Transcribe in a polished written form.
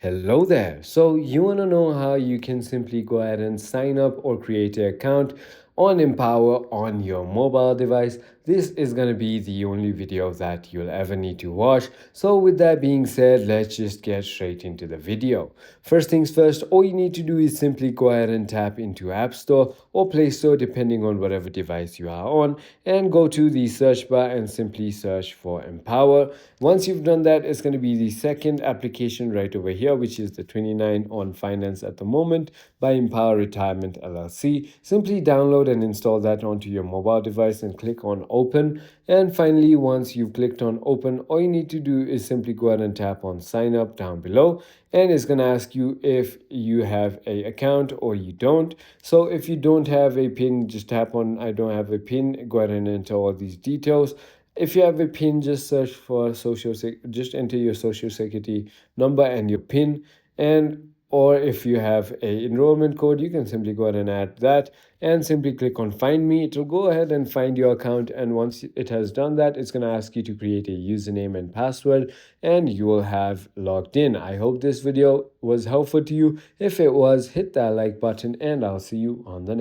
Hello there. So you want to know how you can simply go ahead and sign up or create an account on Empower on your mobile device. This is going to be the only video that you'll ever need to watch. So with that being said, let's just get straight into the video. First things first, all you need to do is simply go ahead and tap into App Store or Play Store depending on whatever device you are on, and go to the search bar and simply search for Empower. Once you've done that, it's going to be the second application right over here, which is the 29 on finance at the moment by Empower Retirement LLC. Simply download and install that onto your mobile device and click on open. And finally, once you've clicked on open, all you need to do is simply go ahead and tap on sign up down below, and it's going to ask you if you have a account or you don't. So if you don't have a pin, just tap on I don't have a pin, go ahead and enter all these details. If you have a pin, just search for just enter your social security number and your pin. And or if you have a enrollment code, you can simply go ahead and add that and simply click on find me. It will go ahead and find your account, and once it has done that, it's going to ask you to create a username and password, and you will have logged in. I hope this video was helpful to you. If it was, hit that like button, and I'll see you on the next